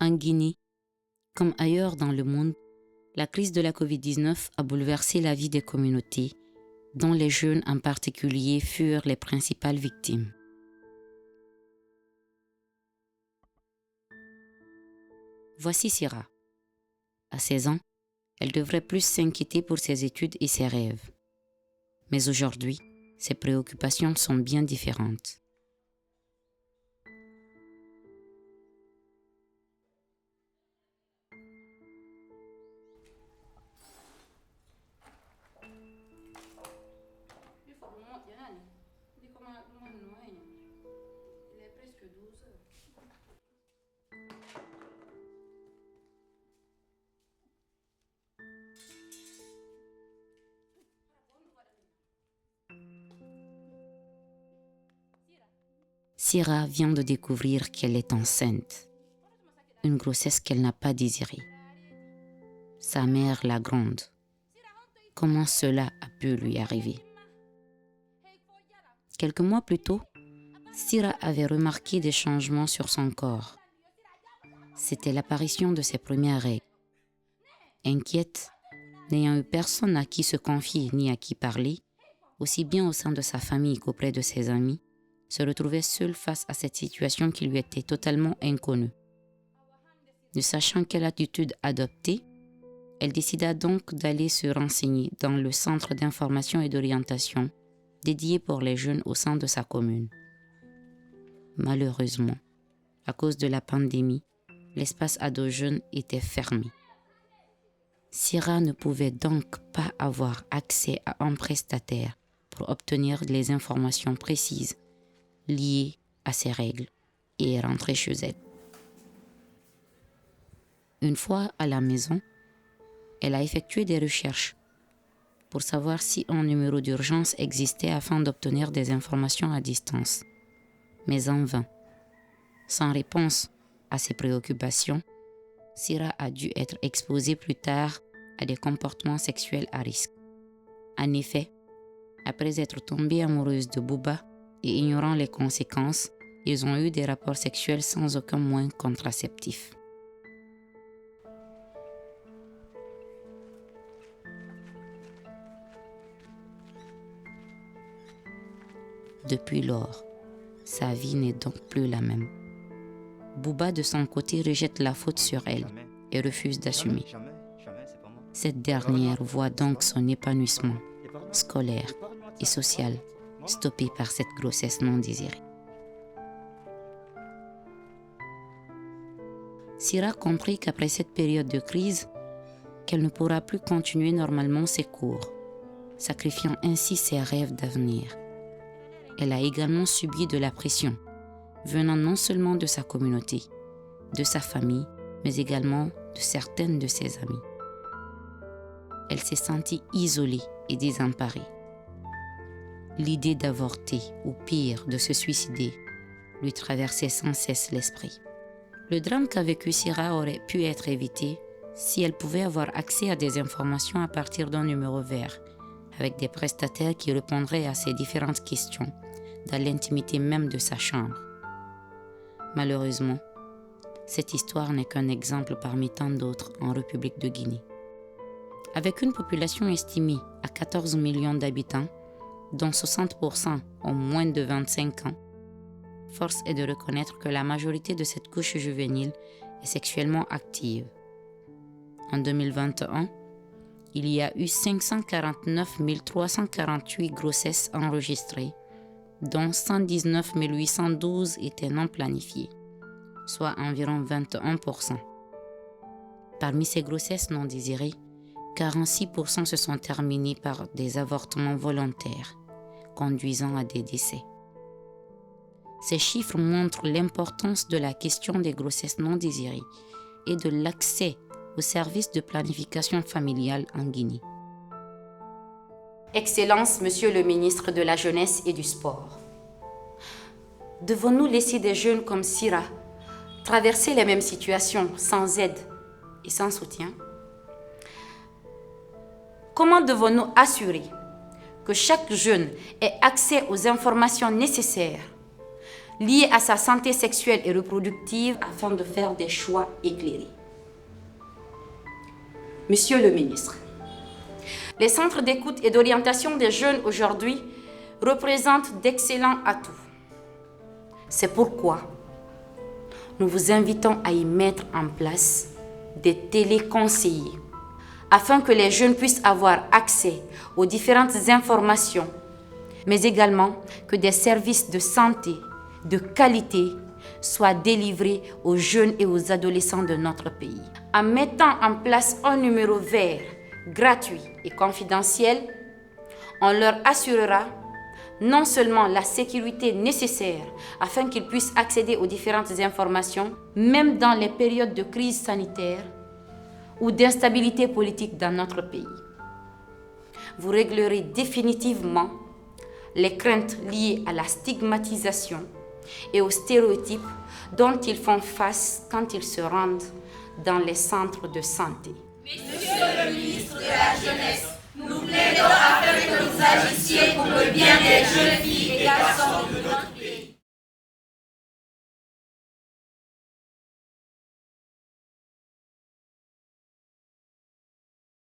En Guinée, comme ailleurs dans le monde, la crise de la Covid-19 a bouleversé la vie des communautés, dont les jeunes en particulier furent les principales victimes. Voici Sira. À 16 ans, elle devrait plus s'inquiéter pour ses études et ses rêves. Mais aujourd'hui, ses préoccupations sont bien différentes. Sira vient de découvrir qu'elle est enceinte, une grossesse qu'elle n'a pas désirée. Sa mère la gronde. Comment cela a pu lui arriver? Quelques mois plus tôt, Sira avait remarqué des changements sur son corps. C'était l'apparition de ses premières règles. Inquiète, n'ayant eu personne à qui se confier ni à qui parler, aussi bien au sein de sa famille qu'auprès de ses amis, se retrouvait seule face à cette situation qui lui était totalement inconnue. Ne sachant quelle attitude adopter, elle décida donc d'aller se renseigner dans le centre d'information et d'orientation dédié pour les jeunes au sein de sa commune. Malheureusement, à cause de la pandémie, l'espace ado jeunes était fermé. Sira ne pouvait donc pas avoir accès à un prestataire pour obtenir les informations précises liées à ses règles et rentrer chez elle. Une fois à la maison, elle a effectué des recherches pour savoir si un numéro d'urgence existait afin d'obtenir des informations à distance. Mais en vain. Sans réponse à ses préoccupations, Sira a dû être exposée plus tard à des comportements sexuels à risque. En effet, après être tombée amoureuse de Bouba et ignorant les conséquences, ils ont eu des rapports sexuels sans aucun moyen contraceptif. Depuis lors, sa vie n'est donc plus la même. Bouba, de son côté, rejette la faute sur elle et refuse d'assumer. Cette dernière voit donc son épanouissement scolaire et social stoppé par cette grossesse non désirée. Sira comprit qu'après cette période de crise, qu'elle ne pourra plus continuer normalement ses cours, sacrifiant ainsi ses rêves d'avenir. Elle a également subi de la pression, venant non seulement de sa communauté, de sa famille, mais également de certaines de ses amies. Elle s'est sentie isolée et désemparée. L'idée d'avorter, ou pire, de se suicider, lui traversait sans cesse l'esprit. Le drame qu'a vécu Sira aurait pu être évité si elle pouvait avoir accès à des informations à partir d'un numéro vert, avec des prestataires qui répondraient à ses différentes questions, dans l'intimité même de sa chambre. Malheureusement, cette histoire n'est qu'un exemple parmi tant d'autres en République de Guinée. Avec une population estimée à 14 millions d'habitants, dont 60% ont moins de 25 ans, force est de reconnaître que la majorité de cette couche juvénile est sexuellement active. En 2021, il y a eu 549 348 grossesses enregistrées, dont 119 812 étaient non planifiées, soit environ 21%. Parmi ces grossesses non désirées, 46% se sont terminées par des avortements volontaires, conduisant à des décès. Ces chiffres montrent l'importance de la question des grossesses non désirées et de l'accès aux services de planification familiale en Guinée. Excellence, Monsieur le ministre de la Jeunesse et du Sport, devons-nous laisser des jeunes comme Sira traverser les mêmes situations sans aide et sans soutien? Comment devons-nous assurer que chaque jeune ait accès aux informations nécessaires, liées à sa santé sexuelle et reproductive afin de faire des choix éclairés. Monsieur le ministre, les centres d'écoute et d'orientation des jeunes aujourd'hui représentent d'excellents atouts. C'est pourquoi nous vous invitons à y mettre en place des téléconseillers afin que les jeunes puissent avoir accès aux différentes informations, mais également que des services de santé de qualité soient délivrés aux jeunes et aux adolescents de notre pays. En mettant en place un numéro vert, gratuit et confidentiel, on leur assurera non seulement la sécurité nécessaire afin qu'ils puissent accéder aux différentes informations, même dans les périodes de crise sanitaire ou d'instabilité politique dans notre pays. Vous réglerez définitivement les craintes liées à la stigmatisation et aux stéréotypes dont ils font face quand ils se rendent dans les centres de santé. Monsieur le ministre de la Jeunesse, nous plaidons afin que vous agissiez pour le bien des jeunes filles